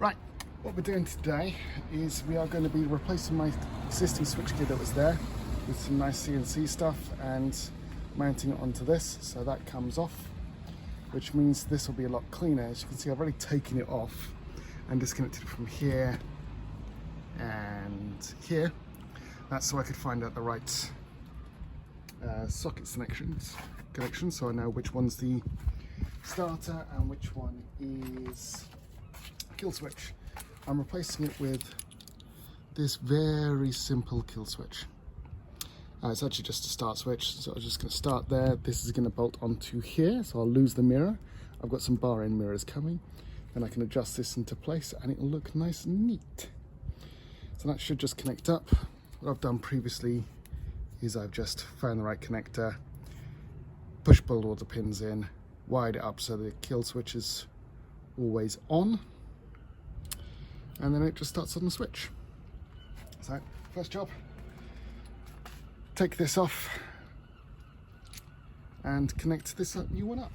Right, what we're doing today is we are going to be replacing my existing switchgear that was there with some nice CNC stuff and mounting it onto this, so that comes off, which means this will be a lot cleaner. As you can see, I've already taken it off and disconnected it from here and here. That's so I could find out the right socket connection, so I know which one's the starter and which one is kill switch. I'm replacing it with this very simple kill switch. It's actually just a start switch, so I'm just going to start there. This is going to bolt onto here, so I'll lose the mirror. I've got some bar end mirrors coming, then I can adjust this into place and it'll look nice and neat. So that should just connect up. What I've done previously is I've just found the right connector, push pulled all the pins in, wired it up so the kill switch is always on, and then it just starts on the switch. So first job, take this off and connect this new one up.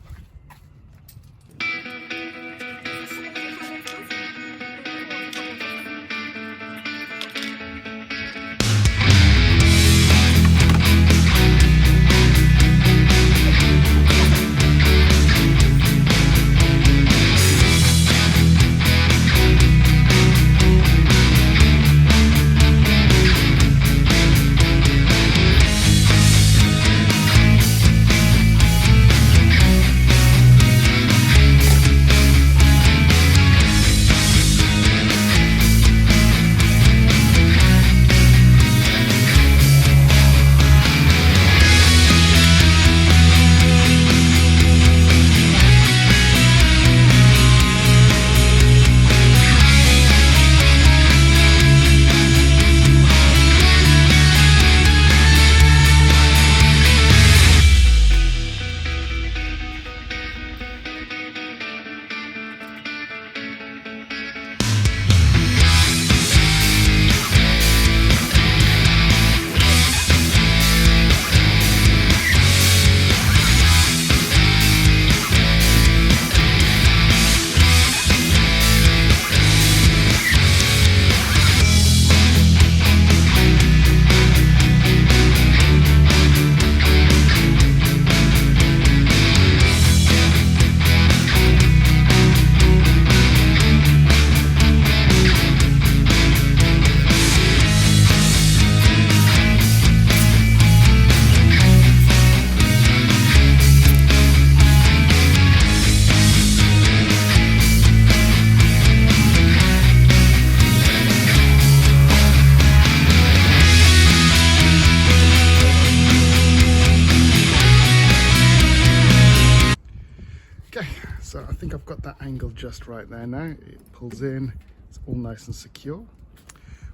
So I think I've got that angle just right there now. It pulls in, it's all nice and secure.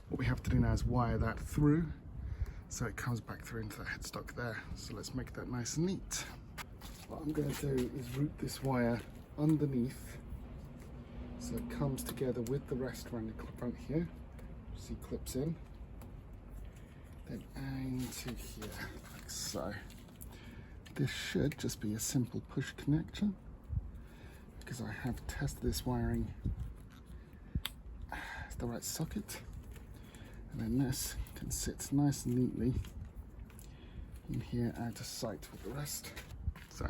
What we have to do now is wire that through so it comes back through into the headstock there. So let's make that nice and neat. What I'm going to do is route this wire underneath so it comes together with the rest around the front here. See, clips in. Then into here, like so. This should just be a simple push connection, because I have tested this wiring as the right socket, and then this can sit nice and neatly in here out of sight with the rest. So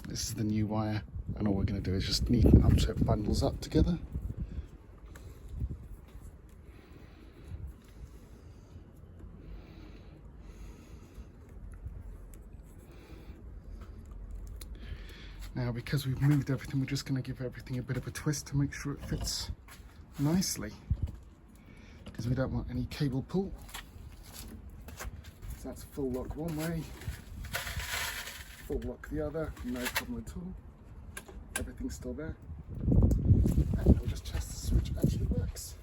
this is the new wire, and all we're going to do is just neaten it up so it bundles up together. Now, because we've moved everything, we're just going to give everything a bit of a twist to make sure it fits nicely, because we don't want any cable pull. So that's full lock one way, full lock the other, no problem at all. Everything's still there. And we'll just test the switch actually works.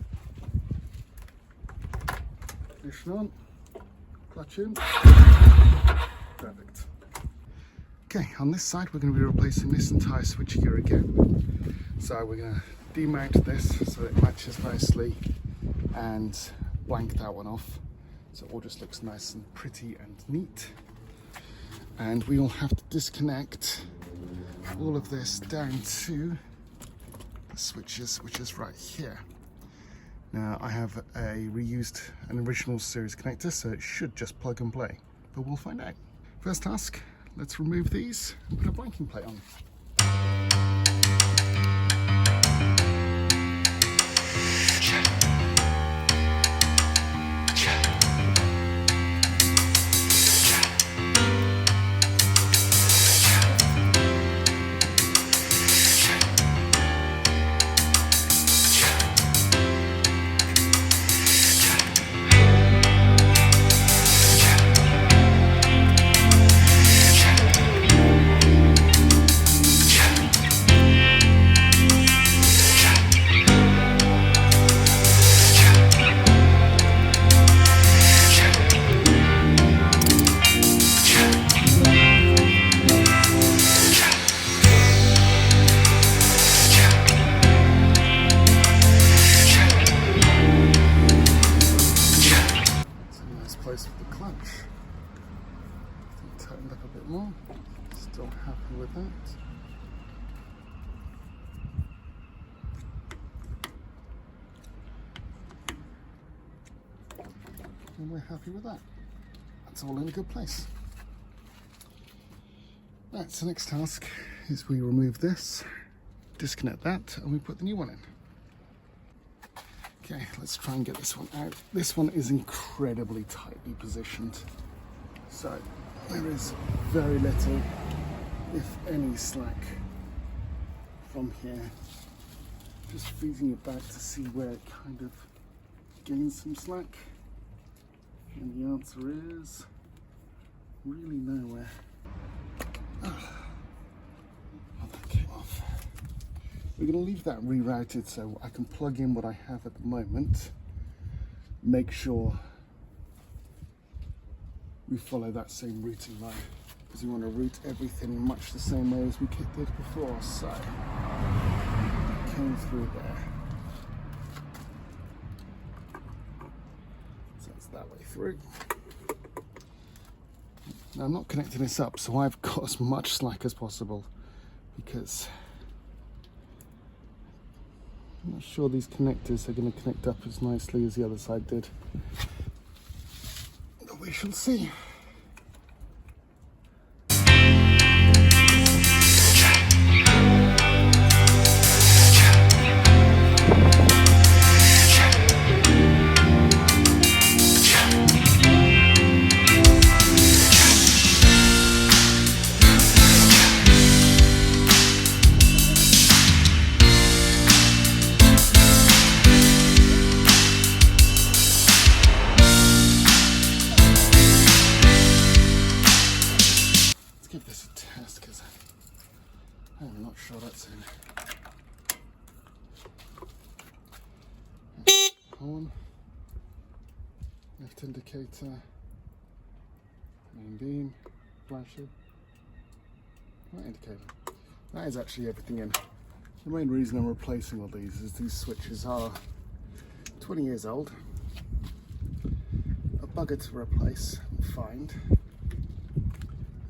Ignition on, clutch in. Perfect. Okay, on this side we're going to be replacing this entire switchgear again. So we're going to demount this so it matches nicely and blank that one off, so it all just looks nice and pretty and neat. And we will have to disconnect all of this down to the switches, which is right here. Now I have a reused an original series connector, so it should just plug and play, but we'll find out. First task, let's remove these and put a blanking plate on. Place with the clutch. Tightened up a bit more. Still happy with that. And we're happy with that. That's all in a good place. Right, so next task is we remove this, disconnect that, and we put the new one in. Okay, let's try and get this one out. This one is incredibly tightly positioned, so there is very little, if any, slack from here. Just feeding it back to see where it kind of gains some slack, and the answer is really nowhere. Oh, that came off. We're going to leave that rerouted so I can plug in what I have at the moment. Make sure we follow that same routing line, because we want to route everything much the same way as we did before. So came through there. So it's that way through. Now I'm not connecting this up, so I've got as much slack as possible, because I'm not sure these connectors are going to connect up as nicely as the other side did. But we shall see. Give this a test, because I'm not sure that's in. Horn, left indicator, main beam, flasher, right indicator. That is actually everything in. The main reason I'm replacing all these is these switches are 20 years old, a bugger to replace and find.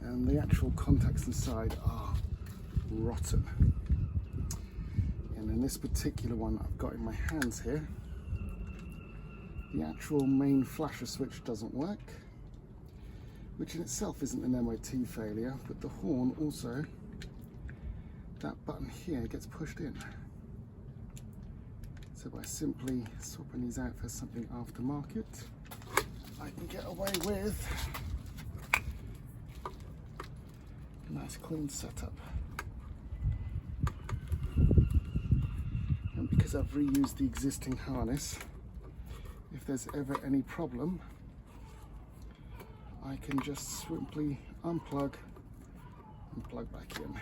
And the actual contacts inside are rotten. And in this particular one I've got in my hands here, the actual main flasher switch doesn't work, which in itself isn't an MOT failure, but the horn also, that button here gets pushed in. So by simply swapping these out for something aftermarket, I can get away with nice clean setup. And because I've reused the existing harness, if there's ever any problem, I can just simply unplug and plug back in.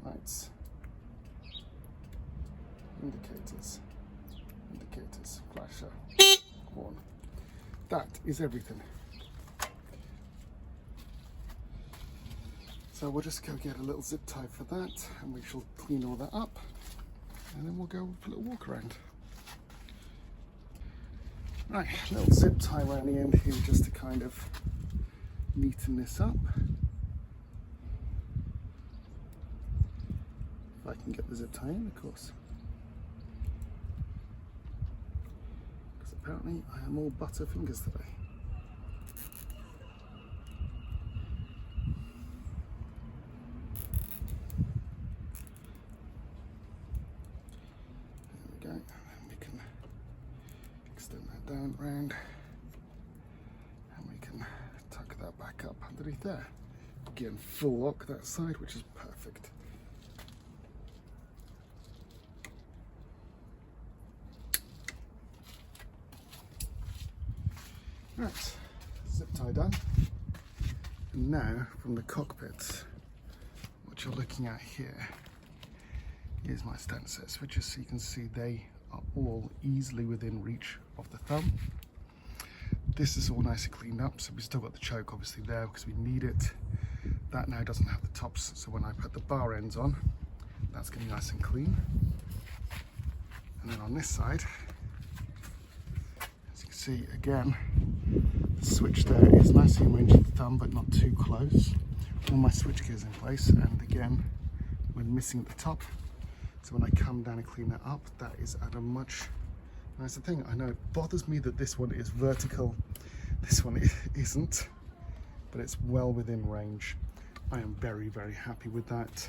Lights, indicators, flasher, horn. That is everything. So we'll just go get a little zip tie for that, and we shall clean all that up, and then we'll go for a little walk around. Right, little zip tie around the end here just to kind of neaten this up. If I can get the zip tie in, of course. Because apparently I am all butter fingers today. There we go, and then we can extend that down round, and we can tuck that back up underneath there. Again, full lock that side, which is perfect. Right, zip tie done. And now from the cockpit, what you're looking at here is my stand set switches. So you can see they are all easily within reach of the thumb. This is all nice and cleaned up, so we've still got the choke obviously there because we need it. That now doesn't have the tops, so when I put the bar ends on, that's going to be nice and clean. And then on this side, as you can see again, the switch there is nicely in range of the thumb but not too close. All my switch gears in place, and again we're missing the top, so when I come down and clean that up, that is at a much nicer thing. I know it bothers me that this one is vertical, this one isn't, but it's well within range. I am very, very happy with that.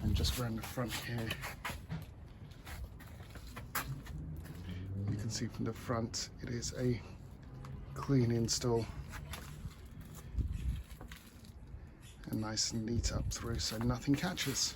And just around the front here, you can see from the front it is a clean install and nice and neat up through, so nothing catches.